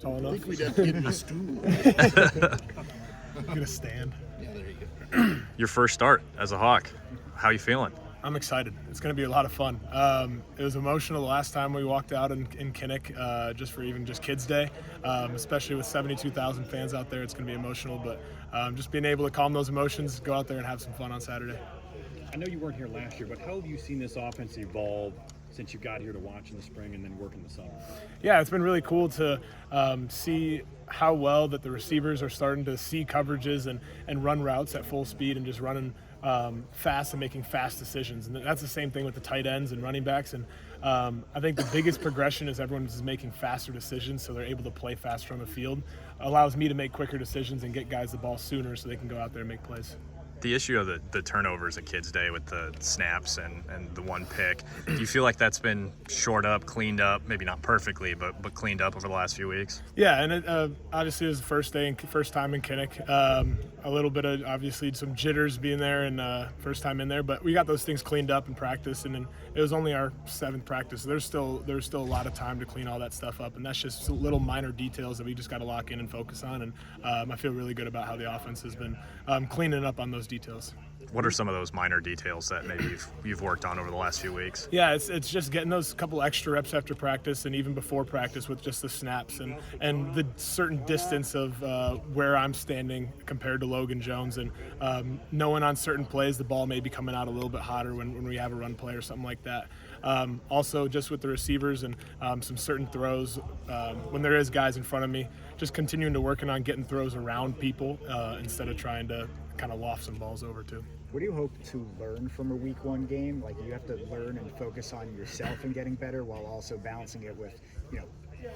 Tall enough. I think we'd have to get him a stool. Get a stand. Yeah, there you go. Your first start as a Hawk. How you feeling? I'm excited. It's going to be a lot of fun. It was emotional the last time we walked out in Kinnick, just for even just Kids Day, especially with 72,000 fans out there. It's going to be emotional, but just being able to calm those emotions, go out there and have some fun on Saturday. I know you weren't here last year, but how have you seen this offense evolve since you got here to watch in the spring and then work in the summer? Yeah, it's been really cool to see how well that the receivers are starting to see coverages and run routes at full speed and just running fast and making fast decisions. And that's the same thing with the tight ends and running backs. And I think the biggest progression is everyone is making faster decisions, so they're able to play faster on the field. Allows me to make quicker decisions and get guys the ball sooner so they can go out there and make plays. The issue of the turnovers at Kids Day with the snaps and the one pick, do you feel like that's been shored up, cleaned up, maybe not perfectly, but cleaned up over the last few weeks? Yeah, and it, obviously it was the first time in Kinnick. A little bit of obviously some jitters being there and first time in there, but we got those things cleaned up in practice, and then it was only our 7th practice. So there's still a lot of time to clean all that stuff up, and that's just little minor details that we just got to lock in and focus on. And I feel really good about how the offense has been cleaning up on those details. What are some of those minor details that maybe you've worked on over the last few weeks? Yeah, it's just getting those couple extra reps after practice and even before practice with just the snaps and the certain distance of where I'm standing compared to Logan Jones, and knowing on certain plays the ball may be coming out a little bit hotter when we have a run play or something like that. Also just with the receivers and some certain throws when there is guys in front of me, just continuing to working on getting throws around people instead of trying to kind of loft some balls over too. What do you hope to learn from a week 1 game? Like, you have to learn and focus on yourself and getting better while also balancing it with,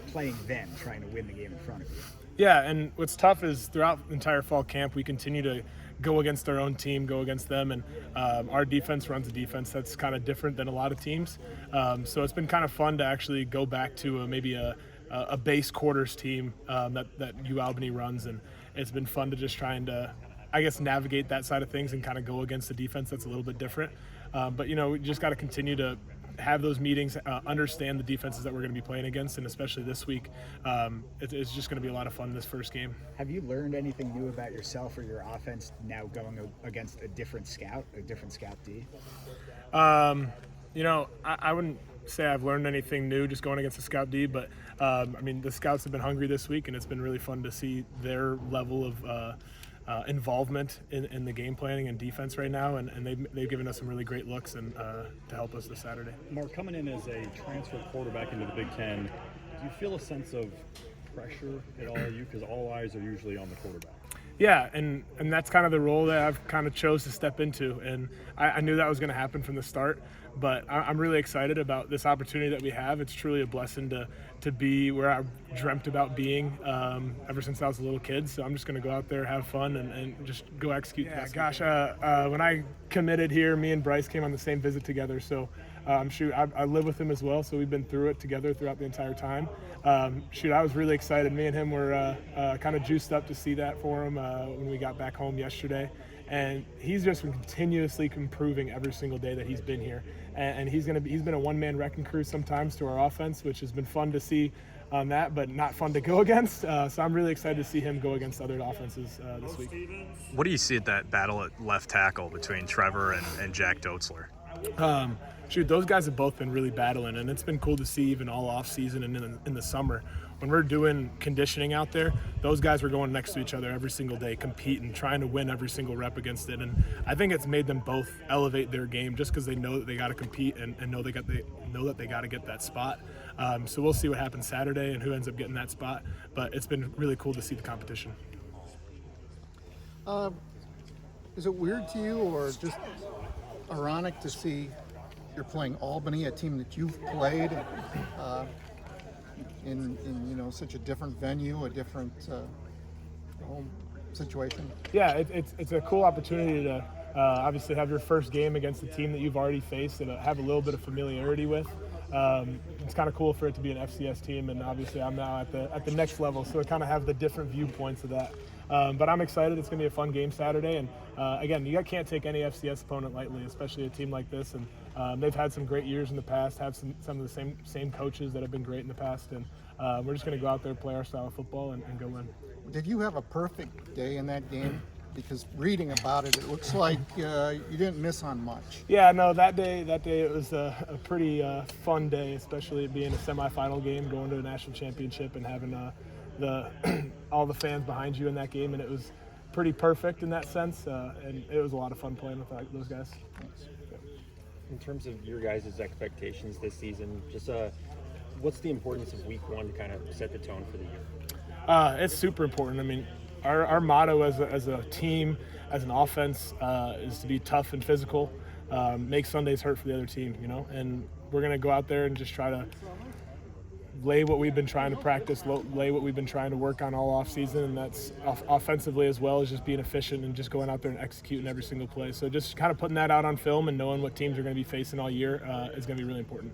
playing them, trying to win the game in front of you. Yeah, and what's tough is throughout the entire fall camp, we continue to go against our own team, go against them, and our defense runs a defense that's kind of different than a lot of teams. So it's been kind of fun to actually go back to maybe a base quarters team that UAlbany runs, and it's been fun to just trying to, I guess, navigate that side of things and kind of go against the defense that's a little bit different. But, we just got to continue to have those meetings, understand the defenses that we're going to be playing against, and especially this week, it's just going to be a lot of fun this first game. Have you learned anything new about yourself or your offense now going against a different scout D? I wouldn't say I've learned anything new just going against the scout D, but the scouts have been hungry this week, and it's been really fun to see their level of involvement in the game planning and defense right now, and they've given us some really great looks and to help us this Saturday. Mark, coming in as a transfer quarterback into the Big Ten, do you feel a sense of pressure at all? Because all eyes are usually on the quarterback. Yeah, and that's kind of the role that I've kind of chose to step into, and I knew that was going to happen from the start, but I'm really excited about this opportunity that we have. It's truly a blessing to be where I dreamt about being ever since I was a little kid, so I'm just going to go out there, have fun, and just go execute. Yeah, gosh, when I committed here, me and Bryce came on the same visit together, so I live with him as well, so we've been through it together throughout the entire time. I was really excited. Me and him were kind of juiced up to see that for him when we got back home yesterday. And he's just been continuously improving every single day that he's been here. And he's been a one-man wrecking crew sometimes to our offense, which has been fun to see on that, but not fun to go against. So I'm really excited to see him go against other offenses this week. What do you see at that battle at left tackle between Trevor and Jack Doetzler? Those guys have both been really battling, and it's been cool to see even all off season and in the summer. When we're doing conditioning out there, those guys were going next to each other every single day, competing, trying to win every single rep against it. And I think it's made them both elevate their game just because they know that they got to compete and know that they got to get that spot. So we'll see what happens Saturday and who ends up getting that spot. But it's been really cool to see the competition. Is it weird to you or just ironic to see you're playing Albany, a team that you've played in such a different venue, a different home situation? Yeah, it's a cool opportunity to obviously have your first game against a team that you've already faced and have a little bit of familiarity with. It's kind of cool for it to be an FCS team, and obviously I'm now at the next level, so I kind of have the different viewpoints of that. But I'm excited. It's going to be a fun game Saturday. And again, you can't take any FCS opponent lightly, especially a team like this. And they've had some great years in the past, have some of the same coaches that have been great in the past. And we're just going to go out there, play our style of football, and go win. Did you have a perfect day in that game? Because reading about it, it looks like you didn't miss on much. Yeah, no, that day it was a pretty fun day, especially it being a semifinal game, going to a national championship, and having all the fans behind you in that game, and it was pretty perfect in that sense, and it was a lot of fun playing with those guys. In terms of your guys' expectations this season, just what's the importance of week one to kind of set the tone for the year? It's super important. I mean, our motto as a team, as an offense, is to be tough and physical, make Sundays hurt for the other team, and we're going to go out there and just try to lay what we've been trying to practice, lay what we've been trying to work on all off season, and that's offensively as well as just being efficient and just going out there and executing every single play. So just kind of putting that out on film and knowing what teams are going to be facing all year is going to be really important.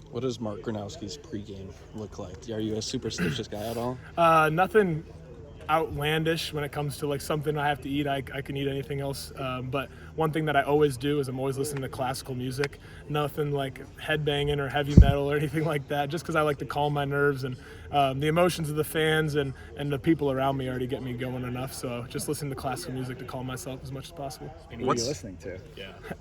What does Mark Gronowski's pregame look like? Are you a superstitious guy at all? Nothing outlandish when it comes to like something I have to eat. I can eat anything else, but one thing that I always do is I'm always listening to classical music. Nothing like headbanging or heavy metal or anything like that, just because I like to calm my nerves, and the emotions of the fans and the people around me already get me going enough, so just listening to classical music to calm myself as much as possible. What are you listening to?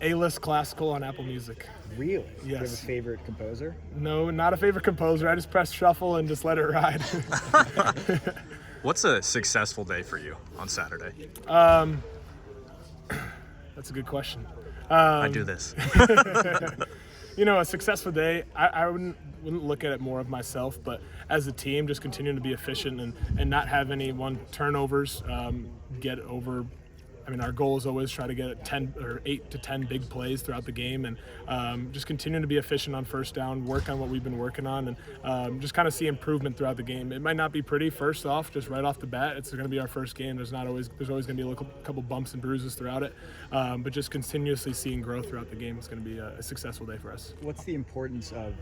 A-list classical on Apple Music. Really? Do you have a Yes. favorite composer? No, not a favorite composer. I just press shuffle and just let it ride. What's a successful day for you on Saturday? That's a good question. I do this. A successful day, I wouldn't look at it more of myself, but as a team, just continuing to be efficient and not have any turnovers, get over. I mean, our goal is always try to get 8 to 10 big plays throughout the game, and just continuing to be efficient on first down, work on what we've been working on, and just kind of see improvement throughout the game. It might not be pretty first off, just right off the bat. It's going to be our first game. There's always going to be a couple bumps and bruises throughout it, but just continuously seeing growth throughout the game is going to be a successful day for us. What's the importance of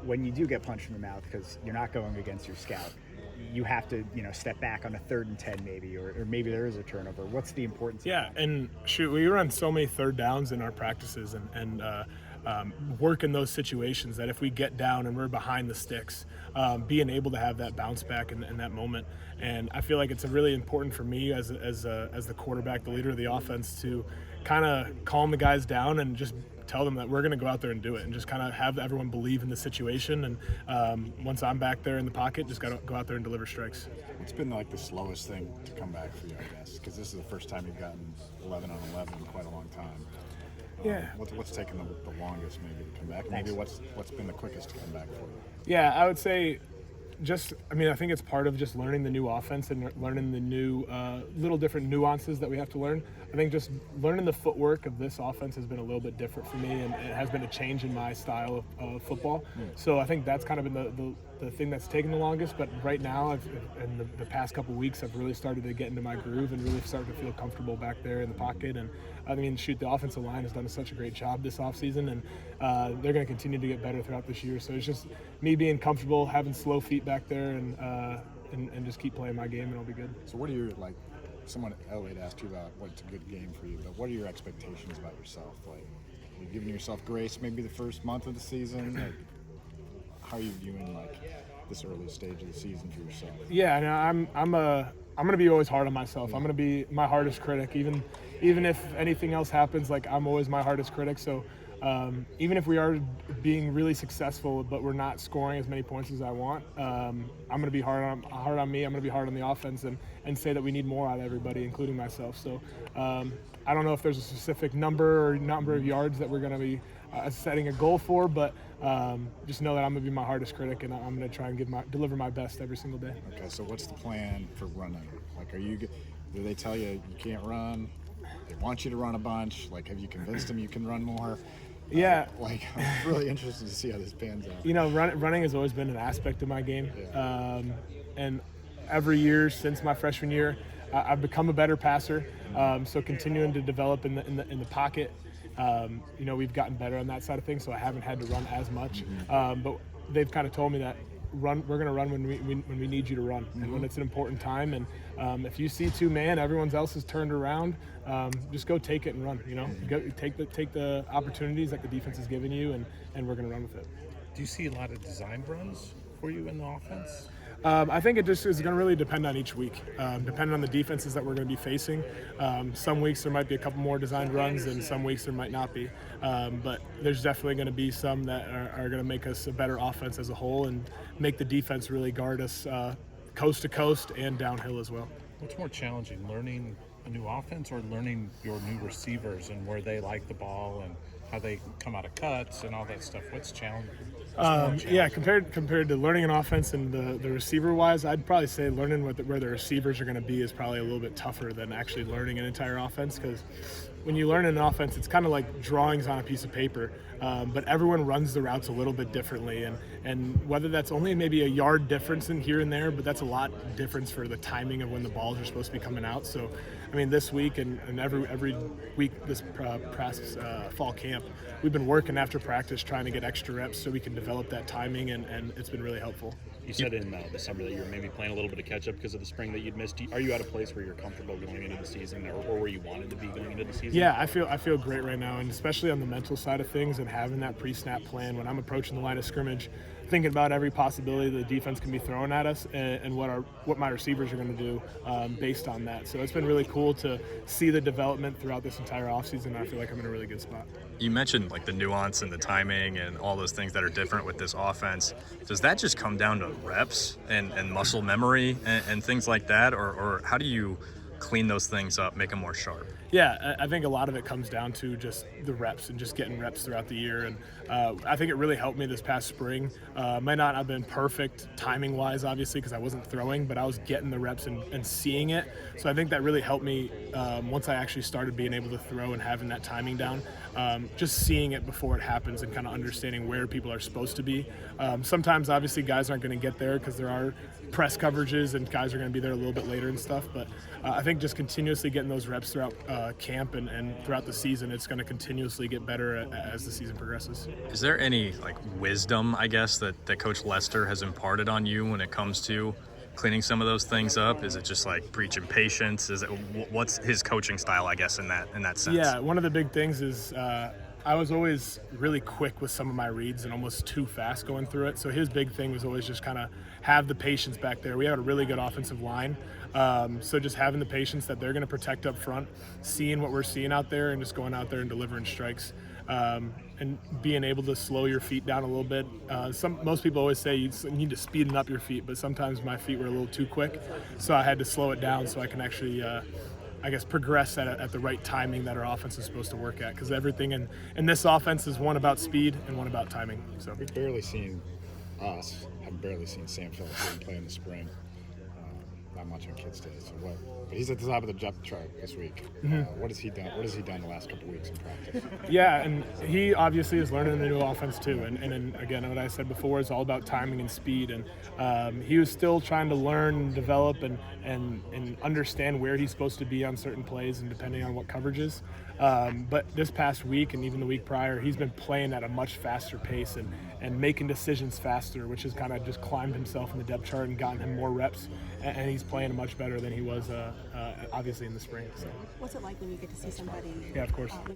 when you do get punched in the mouth, because you're not going against your scout, you have to, step back on a 3rd and 10 maybe, or maybe there is a turnover. What's the importance of that? And shoot, we run so many third downs in our practices and work in those situations that if we get down and we're behind the sticks, being able to have that bounce back in that moment. And I feel like it's really important for me as the quarterback, the leader of the offense, to kind of calm the guys down and just tell them that we're going to go out there and do it, and just kind of have everyone believe in the situation. And once I'm back there in the pocket, just got to go out there and deliver strikes. It's been like the slowest thing to come back for you, I guess, because this is the first time you've gotten 11 on 11 in quite a long time. Yeah. What's taken the longest maybe to come back? Maybe what's been the quickest to come back for you? Yeah, I would say I think it's part of just learning the new offense and learning the new little different nuances that we have to learn. I think just learning the footwork of this offense has been a little bit different for me, and it has been a change in my style of football. So I think that's kind of been the thing that's taken the longest. But right now, in the past couple weeks, I've really started to get into my groove and really started to feel comfortable back there in the pocket. And I mean, the offensive line has done such a great job this offseason, and they're going to continue to get better throughout this year. So it's just me being comfortable, having slow feet back there, and just keep playing my game, and it'll be good. So what are your, someone Elliot asked you about what's a good game for you, but what are your expectations about yourself? Like, are you giving yourself grace maybe the first month of the season? Like, how are you viewing this early stage of the season for yourself? Yeah, no, I'm going to be always hard on myself. I'm going to be my hardest critic, even if anything else happens. I'm always my hardest critic. So even if we are being really successful, but we're not scoring as many points as I want, I'm going to be hard on me. I'm going to be hard on the offense and say that we need more out of everybody, including myself. So I don't know if there's a specific number of yards that we're going to be setting a goal for, but just know that I'm going to be my hardest critic, and I'm going to try and deliver my best every single day. Okay, so what's the plan for running? Do they tell you you can't run? They want you to run a bunch? Have you convinced them you can run more? Yeah. I'm really interested to see how this pans out. Running has always been an aspect of my game. Yeah. And every year since my freshman year, I've become a better passer. So continuing to develop in the pocket. We've gotten better on that side of things, so I haven't had to run as much. But they've kind of told me that we're going to run when we need you to run, and when it's an important time. And if you see two man, everyone else is turned around, just go take it and run. Go take the opportunities that the defense is giving you, and we're going to run with it. Do you see a lot of design runs for you in the offense? I think it just is going to really depend on each week, depending on the defenses that we're going to be facing. Some weeks there might be a couple more designed runs, and some weeks there might not be. But there's definitely going to be some that are going to make us a better offense as a whole and make the defense really guard us coast to coast and downhill as well. What's more challenging, learning a new offense or learning your new receivers and where they like the ball and how they come out of cuts and all that stuff? What's challenging? Yeah, compared to learning an offense and the receiver-wise, I'd probably say learning where the receivers are going to be is probably a little bit tougher than actually learning an entire offense, because when you learn an offense, it's kind of like drawings on a piece of paper, but everyone runs the routes a little bit differently, and whether that's only maybe a yard difference in here and there, but that's a lot difference for the timing of when the balls are supposed to be coming out. So, I mean, this week and every week this past fall camp, we've been working after practice trying to get extra reps so we can develop that timing, and it's been really helpful. You said in December that you were maybe playing a little bit of catch up because of the spring that you'd missed. Are you at a place where you're comfortable going into the season, or where you wanted to be going into the season? Yeah, I feel great right now, and especially on the mental side of things and having that pre-snap plan when I'm approaching the line of scrimmage, thinking about every possibility the defense can be throwing at us and what my receivers are going to do based on that. So it's been really cool to see the development throughout this entire offseason. I feel like I'm in a really good spot. You mentioned like the nuance and the timing and all those things that are different with this offense. Does that just come down to reps and muscle memory and things like that, or how do you clean those things up, make them more sharp? Yeah, I think a lot of it comes down to just the reps and just getting reps throughout the year. And I think it really helped me this past spring. Might not have been perfect timing-wise, obviously, because I wasn't throwing, but I was getting the reps and seeing it. So I think that really helped me once I actually started being able to throw and having that timing down. Just seeing it before it happens and kind of understanding where people are supposed to be. Sometimes, obviously, guys aren't going to get there because there are press coverages and guys are going to be there a little bit later and stuff. But I think just continuously getting those reps throughout camp and throughout the season, it's going to continuously get better as the season progresses. Is there any like wisdom, I guess, that Coach Lester has imparted on you when it comes to cleaning some of those things up? Is it just like preaching patience? Is it what's his coaching style, I guess, in that sense? Yeah, one of the big things is I was always really quick with some of my reads and almost too fast going through it. So his big thing was always just kind of have the patience back there. We have a really good offensive line. So just having the patience that they're going to protect up front, seeing what we're seeing out there and just going out there and delivering strikes. And being able to slow your feet down a little bit. Most people always say you need to speeden up your feet, but sometimes my feet were a little too quick. So I had to slow it down so I can actually progress at the right timing that our offense is supposed to work at, because everything in this offense is one about speed and one about timing. So Haven't barely seen Sam Phillips play in the spring. Not much on Kids Day. So what? But he's at the top of the depth chart this week. What has he done? What has he done the last couple of weeks in practice? Yeah, and he obviously is learning the new offense too. And again, what I said before is all about timing and speed. And he was still trying to learn and develop and understand where he's supposed to be on certain plays and depending on what coverages. But this past week and even the week prior, he's been playing at a much faster pace and making decisions faster, which has kind of just climbed himself in the depth chart and gotten him more reps. And he's playing much better than he was obviously in the spring. So. What's it like when you get to see somebody? Yeah, of course.